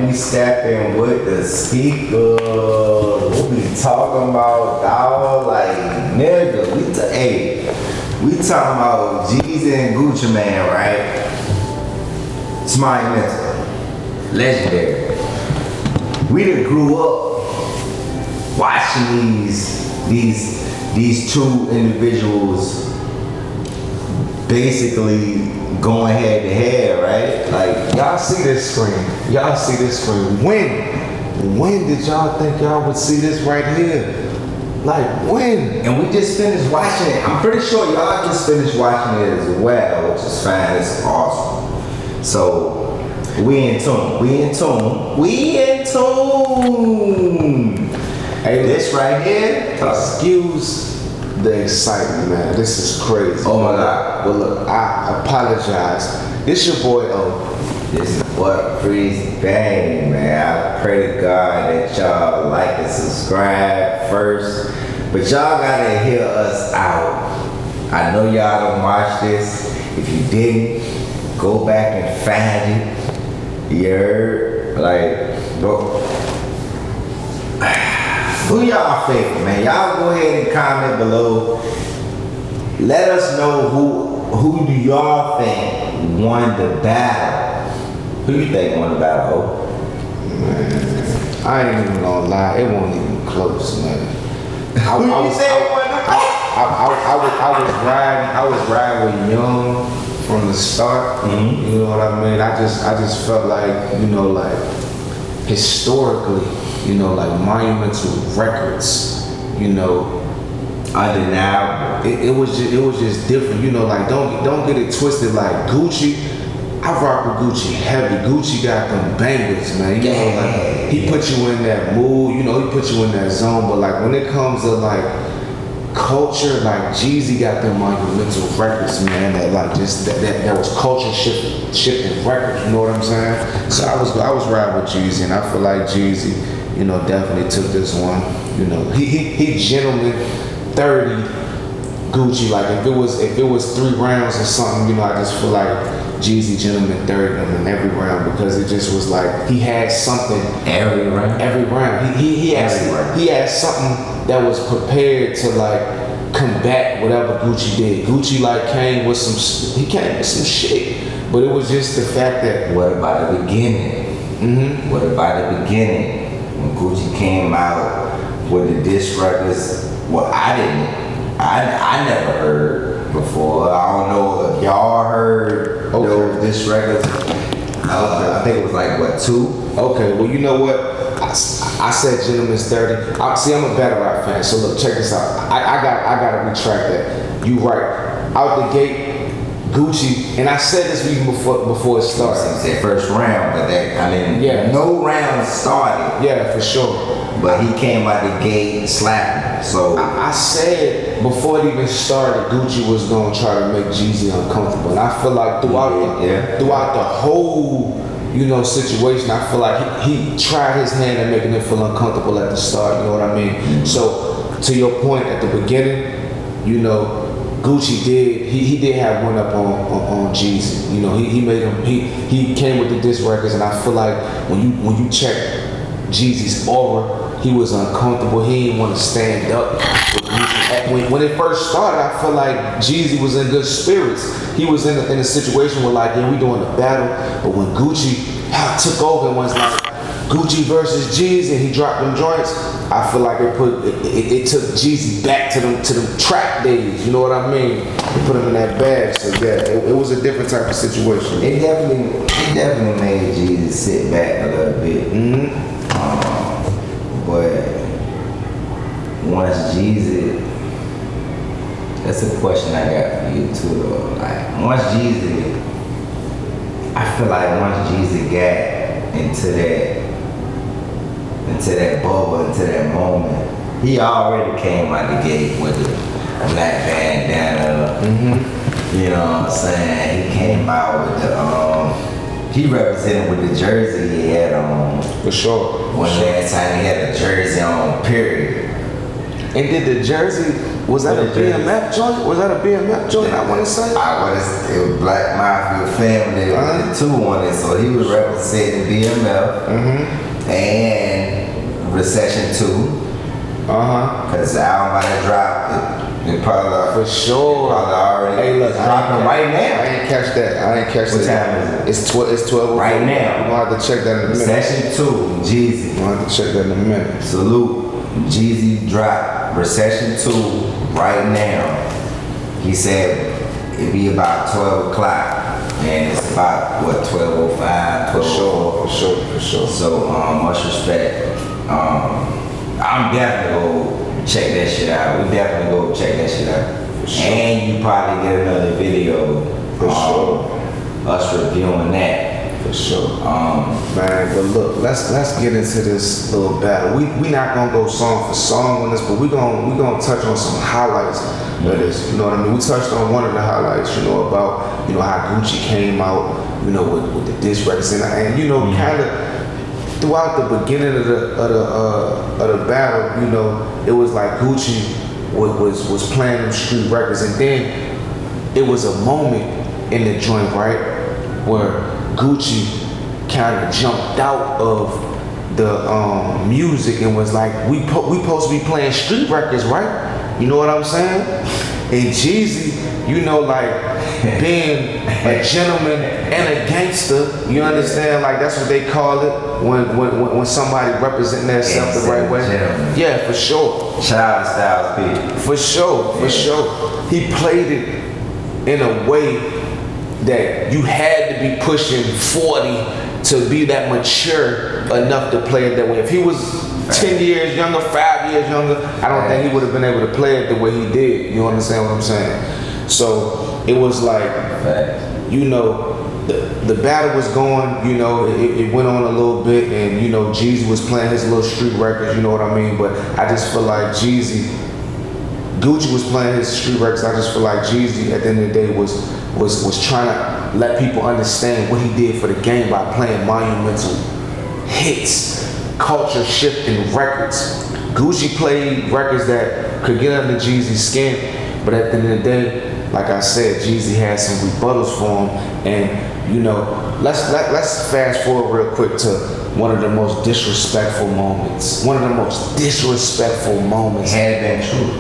man, we stepping with the speaker. What we talking about, dog? Like, nigga, we talking about Jeezy and Gucci Man, right? It's monumental, legendary. We done grew up watching these two individuals basically going head to head, right? Like, y'all see this screen. Y'all see this screen. When did y'all think y'all would see this right here? Like, when? And we just finished watching it. I'm pretty sure y'all just finished watching it as well, which is fine. It's awesome. So, we in tune. Hey, this right here, excuse the excitement, man. This is crazy. Oh my God. Well, look, I apologize. This your boy O. This is what Freeze Bang, man. I pray to God that y'all like and subscribe first. But y'all gotta hear us out. I know y'all don't watch this. If you didn't, go back and find it. You heard? Like, who y'all favorite, man? Y'all go ahead and comment below. Let us know who do y'all think won the battle. Who you think won the battle? Man, I ain't even gonna lie, it wasn't even close, man. Who you say won the battle? I was riding with Young from the start. Mm-hmm. You know what I mean? I just felt like, you know, like historically, you know, like monumental records, you know, Undeniable. it was just different, you know, like don't get it twisted. Like Gucci, I rock with Gucci heavy. Gucci got them bangers, man. You know, like he put you in that mood, you know, he put you in that zone. But like when it comes to like culture, like Jeezy got them monumental records, man. That like just that was culture shifting records. You know what I'm saying? So I was riding with Jeezy, and I feel like Jeezy, you know, definitely took this one. You know, he gentleman 30 Gucci. Like if it was 3 rounds or something, you know, I just feel like Jeezy gentleman 30 in every round, because it just was like he had something Every round. He had something that was prepared to like combat whatever Gucci did. Gucci like came with some shit, but it was just the fact that. What about the beginning? Mm-hmm. What about the beginning when Gucci came out with the diss records? Well, I never heard before. I don't know if y'all heard those diss records. I think it was like, what, 2? Okay, well, you know what? I said Gentleman's 30. I'm a battle rap fan, so look, check this out. I gotta retract that. You right. Out the gate, Gucci, and I said this even before it started. You said first round, but no round started. Yeah, for sure. But he came out the gate slapping. So I said before it even started, Gucci was gonna try to make Jeezy uncomfortable, and I feel like throughout the whole, you know, situation, I feel like he tried his hand at making it feel uncomfortable at the start. You know what I mean? Mm-hmm. So to your point at the beginning, you know, Gucci did have one up on Jeezy. You know, he made him he came with the diss records, and I feel like when you check Jeezy's aura, he was uncomfortable. He didn't want to stand up with Gucci. When it first started, I feel like Jeezy was in good spirits. He was in a situation where like, yeah, we doing a battle. But when Gucci took over and was like Gucci versus Jeezy, and he dropped them joints, I feel like it took Jeezy back to them trap days. You know what I mean? It put him in that bag. So yeah, it was a different type of situation. It definitely made Jeezy sit back a little bit. Mm-hmm. But once Jeezy, that's a question I got for you too though. Like once Jeezy, I feel like once Jeezy got into that bubble, into that moment, he already came out the gate with the black bandana. Mm-hmm. You know what I'm saying? He came out with the he represented with the jersey he had on. For sure. When last time he had a jersey on, period. And did the jersey, was that a BMF joint? Was that a BMF joint, I want to say? It was Black Mafia Family with the 2 on it, so he was representing BMF and Recession 2. Cause the album about to drop, it probably for sure. Probably already. Hey, look, dropping right now. I ain't catch that. What time is it? It's 12. Right now. We're gonna have to check that in a minute. Recession 2, Jeezy. We're gonna have to check that in a minute. Salute. Jeezy dropped Recession 2 right now. He said it'd be about 12 o'clock. And it's about, what, 12:05, 12:04? For sure. So, much respect. I'm definitely gonna check that shit out. We definitely go check that shit out. For sure. And you probably get another video for sure. Us reviewing that. For sure. Man, but look, let's get into this little battle. We not gonna go song for song on this, but we gonna touch on some highlights of this. You know what I mean? We touched on one of the highlights, about how Gucci came out, with the diss records and kind of throughout the beginning of the battle, it was like Gucci was playing them street records, and then it was a moment in the joint, right, where Gucci kind of jumped out of the music and was like, we supposed to be playing street records, right? You know what I'm saying? And Jeezy, being a gentleman and a gangster, you understand? Like that's what they call it when somebody representing themselves the right way. Yeah, for sure. Shout out to Styles P. For sure. He played it in a way that you had to be pushing 40 to be that mature enough to play it that way. If he was 10 years younger, 5 years younger, I don't think he would have been able to play it the way he did. You understand what I'm saying? So it was like, the battle was going, it went on a little bit, and Jeezy was playing his little street records, you know what I mean? But I just feel like Gucci was playing his street records. I just feel like Jeezy at the end of the day was trying to let people understand what he did for the game by playing monumental hits, culture shifting records. Gucci played records that could get under Jeezy's skin, but at the end of the day, like I said, Jeezy had some rebuttals for him, and let's fast forward real quick to one of the most disrespectful moments. One of the most disrespectful moments. Had been true.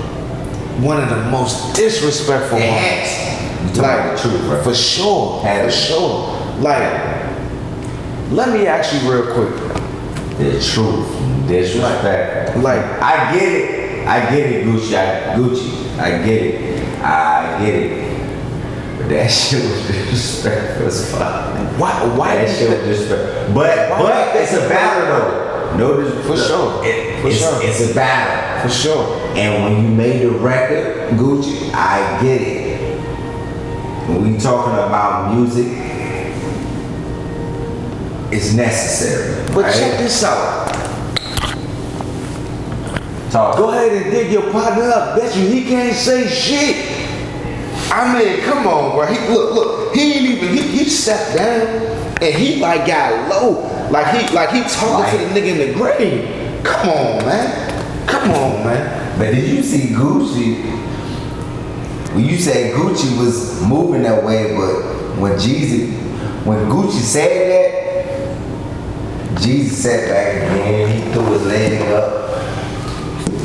One of the most disrespectful moments. Like the truth, bro. For sure. Like, let me ask you real quick. The truth. Disrespect. Like, I get it, Gucci. I get it. But that shit was disrespectful as fuck. Why that shit was disrespectful? But it's a battle though. No, for sure. It's a battle. For sure. And when you made the record, Gucci, I get it. When we talking about music, it's necessary. But right? check this out. Talk. Go ahead and dig your partner up. Bet you he can't say shit. I mean, come on, bro. Look. He ain't even. He stepped down and he like got low. Like he talking to the nigga in the grave. Come on, man. But did you see Gucci? When you said Gucci was moving that way, but when Gucci said that, Jeezy sat back again. He threw his leg up.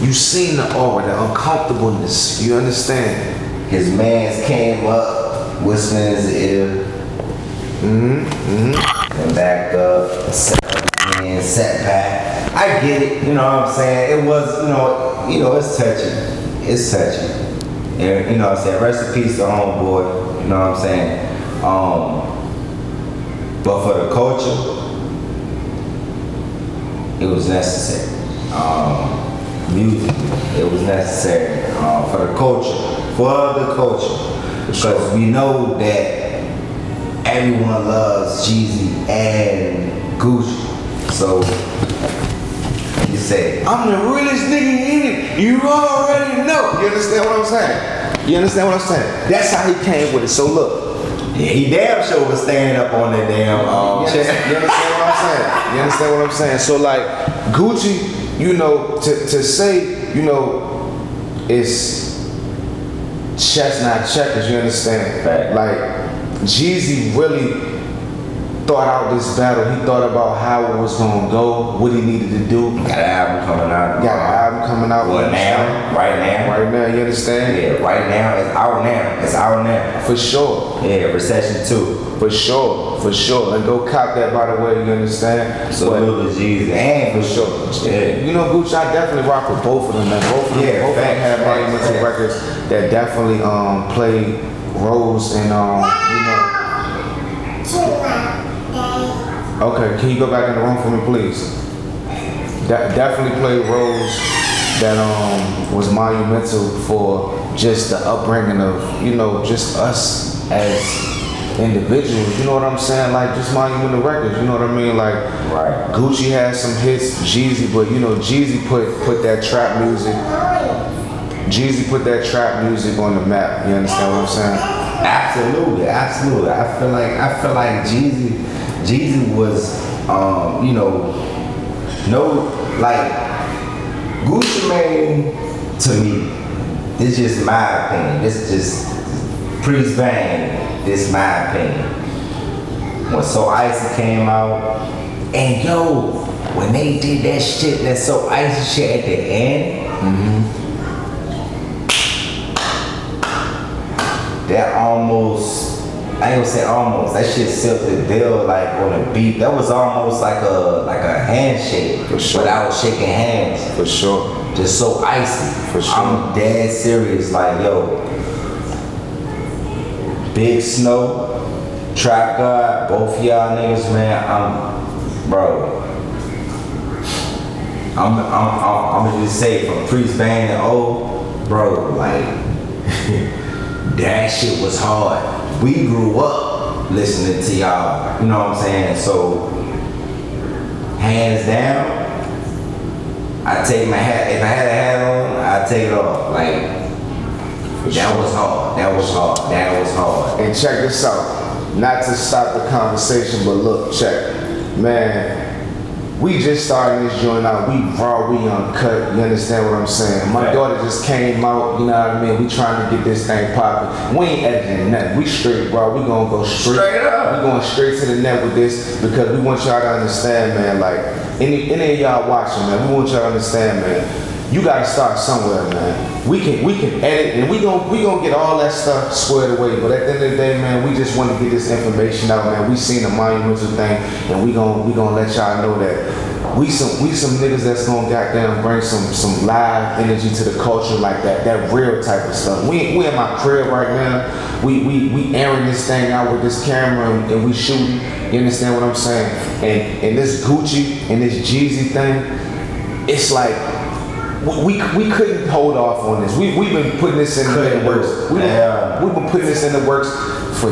You seen the aura, the uncomfortableness. You understand? His mans came up, whispering in his ear. And backed up, sat back. I get it, you know what I'm saying? It was, it's touching. It's touching. And, you know what I'm saying? Rest in peace to homeboy, you know what I'm saying? But for the culture, it was necessary. Music, it was necessary for the culture, because we know that everyone loves Jeezy and Gucci. So you say, I'm the realest nigga in it. You already know. You understand what I'm saying? That's how he came with it. So look, he damn sure was standing up on that damn you understand what I'm saying? So like Gucci, to say, it's chess not checkers, you understand? Fact. Like, Jeezy really thought out this battle. He thought about how it was gonna go, what he needed to do. Got an album coming out. Got an album coming out. Well, now, right now. Right now, you understand? Yeah, right now. It's out now. It's out now. For sure. Yeah, Recession 2. For sure. For sure. And go cop that, by the way, you understand? So little Jeezy. And for sure. Yeah. You know, Gucci, I definitely rock with both of them, man. Both of them have monumental records that definitely played roles in, you know. Okay, can you go back in the room for me, please? Definitely played roles that was monumental for just the upbringing of, you know, just us as individuals. You know what I'm saying? Like, just monumental records. You know what I mean? Like, right. Gucci has some hits, Jeezy, but you know, Jeezy put that trap music. Jeezy put that trap music on the map. You understand what I'm saying? Absolutely, absolutely. I feel like Jeezy was, you know, like Gucci Mane to me. This is just my opinion. This is just Priest Bang. This is my opinion. When So Icy came out, and yo, when they did that shit, that So Icy shit at the end. That almost, I ain't gonna say almost, that shit sealed the deal like on a beat. That was almost like a handshake. For sure. But I was shaking hands. For sure. Just So Icy. For sure. I'm dead serious, like yo. Big Snow, Trap God, both y'all niggas, man, I'm gonna just say from Priest Bang and bro, like, that shit was hard. We grew up listening to y'all, you know what I'm saying? So, hands down, I take my hat, if I had a hat on, I'd take it off. Like, that was hard, that was hard, that was hard. And check this out, not to stop the conversation, but look, check, man, we just started this joint out, we raw, we uncut, you understand what I'm saying? My daughter just came out, you know what I mean? We trying to get this thing popping. We ain't editing nothing, we straight, bro, we gonna go straight up. We going straight to the net with this because we want y'all to understand, man, like, any of y'all watching, man, we want y'all to understand, man, you gotta start somewhere, man. We can edit and we gonna get all that stuff squared away. But at the end of the day, man, we just want to get this information out, man. We seen the monumental thing, and we gonna let y'all know that we some niggas that's gonna goddamn bring some live energy to the culture like that real type of stuff. We in my crib right now. We airing this thing out with this camera and we shooting. You understand what I'm saying? And this Gucci and this Jeezy thing, it's like. We couldn't hold off on this. We've been putting this in the works. We've been putting this in the works for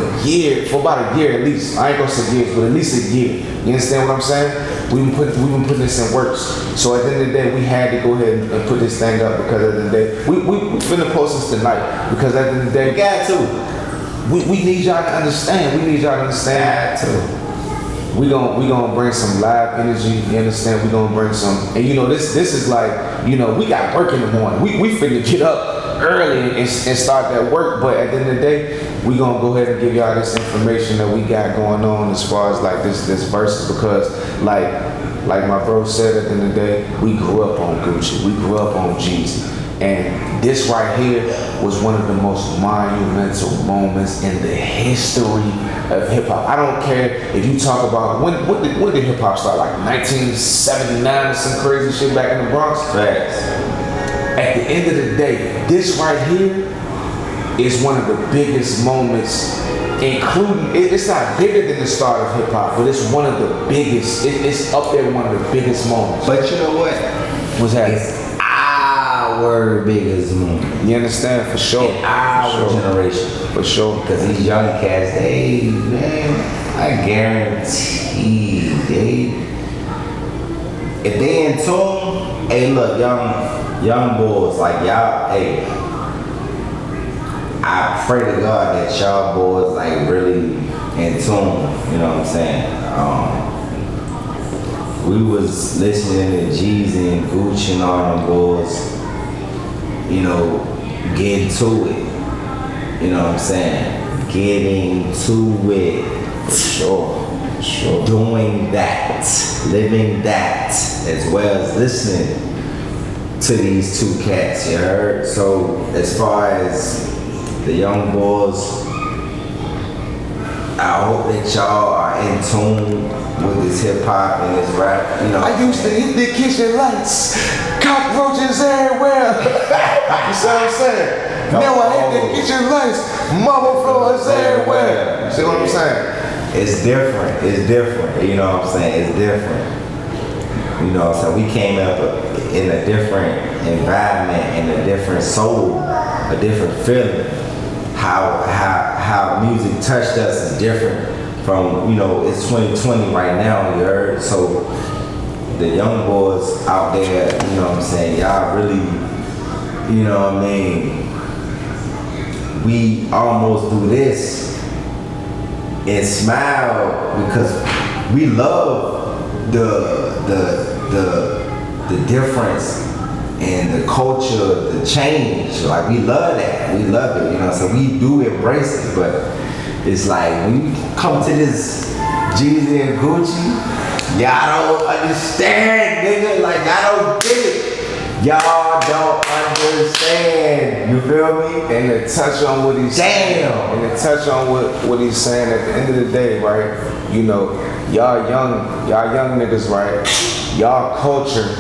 about a year at least. I ain't gonna say years, but at least a year. You understand what I'm saying? We've been putting this in works. So at the end of the day, we had to go ahead and put this thing up because at the end of the day, we finna post this tonight because at the end of the day, we got to. We need y'all to understand. We need y'all to understand too. We gonna bring some live energy, you understand? We gonna bring some, and you know, this is like, you know, we got work in the morning. We finna get up early and start that work, but at the end of the day, we gonna go ahead and give y'all this information that we got going on as far as like this verses because like my bro said, at the end of the day, we grew up on Gucci, we grew up on Jeezy. And this right here was one of the most monumental moments in the history of hip hop. I don't care if you talk about when did hip hop start? Like 1979 or some crazy shit back in the Bronx. Facts. At the end of the day, this right here is one of the biggest moments, including it's not bigger than the start of hip hop, but it's one of the biggest. It's up there, one of the biggest moments. But you know what? What's happening? Our biggest moment. You understand? For sure. In our generation. For sure. Because these young cats, man, I guarantee if they in tune, hey look, young boys, like y'all, hey, I pray to God that y'all boys like really in tune, you know what I'm saying? We was listening to Jeezy and Gucci and all them boys. you know, getting to it. You know what I'm saying? Getting to it. Sure. Doing that, living that, as well as listening to these two cats, you heard? So as far as the young boys, I hope that y'all are in tune with this hip hop and this rap. You know, I used to hit the kitchen lights, cockroaches everywhere. You see what I'm saying? Now I hit the kitchen lights, mama floors everywhere. You see what I'm saying? It's different. It's different. You know what I'm saying? It's different. You know, so we came up in a different environment, in a different soul, a different feeling. How music touched us is different from, you know, it's 2020 right now, you heard? So the young boys out there, you know what I'm saying, y'all really, you know what I mean, we almost do this and smile because we love the difference and the culture, the change. Like, we love that. We love it, you know, so we do embrace it. But it's like, when you come to this Jeezy and Gucci, y'all don't understand, nigga. Like, y'all don't get it. Y'all don't understand. You feel me? And to touch on what he's saying, and to touch on what he's saying at the end of the day, right? You know, y'all young niggas, right? Y'all culture,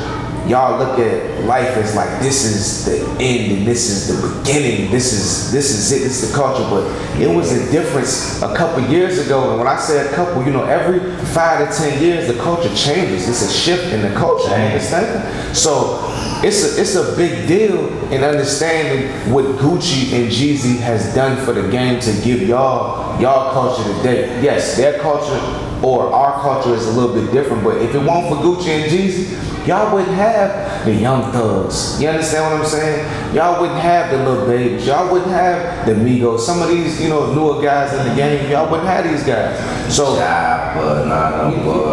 y'all look at life as like, this is the end and this is the beginning. This is it. This is the culture. But it was a difference a couple years ago. And when I say a couple, you know, every 5 to 10 years, the culture changes. It's a shift in the culture. You understand? So it's a big deal in understanding what Gucci and Jeezy has done for the game to give y'all culture today. Yes, their culture or our culture is a little bit different, but if it weren't for Gucci and Jeezy, y'all wouldn't have the Young Thugs. You understand what I'm saying? Y'all wouldn't have the Lil Babies. Y'all wouldn't have the Migos. Some of these, you know, newer guys in the game, y'all wouldn't have these guys. So, you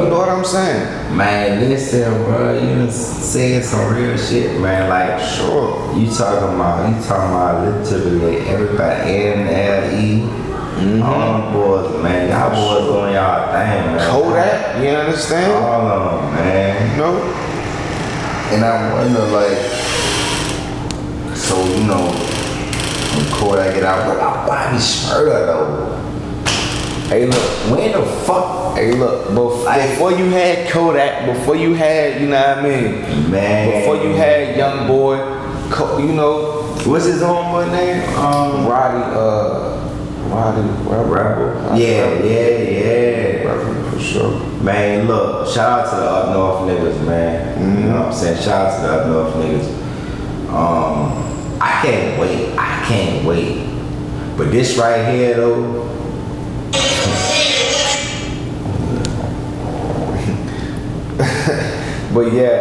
know what I'm saying? Man, listen, bro, you done saying some real shit, man. Like, sure, you talking about literally everybody, NLE, all them boys, man. Y'all boys doing y'all thing, man. Kodak, you understand? All of them, man. You know? And I wonder, like, so, you know, when Kodak get out, what about Bobby Shmurda, though? Hey, look, when the fuck? Hey, look, before you had Kodak, before you had, you know what I mean? Man. Before you had Young Boy, you know. What's his homeboy name? Roddy. Yeah. Rebel, for sure. Man, look, shout out to the up north niggas, man. Mm-hmm. You know what I'm saying? Shout out to the up north niggas. I can't wait. But this right here, though, but yeah,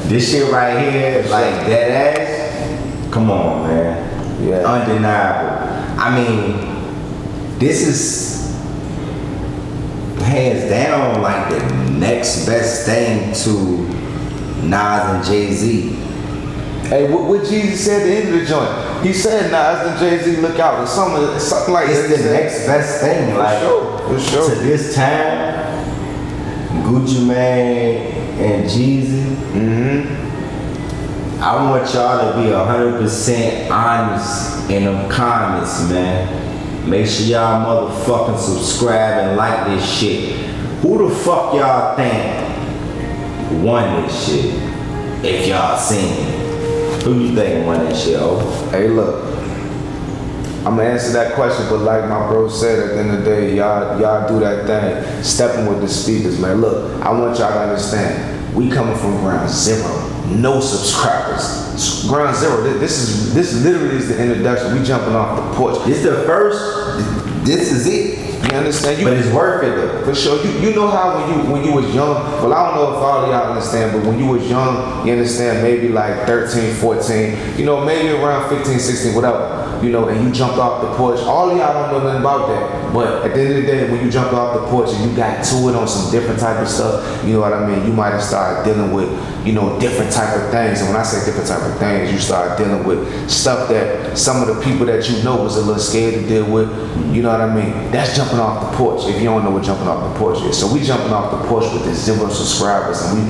this shit right here, like that ass, come on, man. Yeah. Undeniable. I mean, this is hands down like the next best thing to Nas and Jay-Z. Hey, what Jeezy said at the end of the joint? He said Nas and Jay-Z look out or something like It's that. the next best thing, like for sure. to this time. Gucci Mane and Jeezy. Mm-hmm. I want y'all to be 100% honest in them comments, man. Make sure y'all motherfucking subscribe and like this shit. Who the fuck y'all think won this shit? If y'all seen it. Who you think won this shit, oh? Hey, look. I'm gonna answer that question, but like my bro said, at the end of the day, y'all do that thing, stepping with the speakers, man. Look, I want y'all to understand, we coming from ground zero, no subscribers. Ground zero. This literally is the introduction. We jumping off the porch. This the first. This is it. You You understand? But it's worth it though. For sure. You know how when you was young, well, I don't know if all of y'all understand, but when you was young, you understand, maybe like 13, 14, you know, maybe around 15, 16, whatever, you know, and you jumped off the porch. All of y'all don't know nothing about that. But at the end of the day, when you jumped off the porch and you got to it on some different type of stuff, you know what I mean? You might have started dealing with, you know, different type of things. And when I say different type of things, you start dealing with stuff that some of the people that you know was a little scared to deal with. You know what I mean? That's jumping off the porch. If you don't know what jumping off the porch is. So we jumping off the porch with the 0 subscribers, and we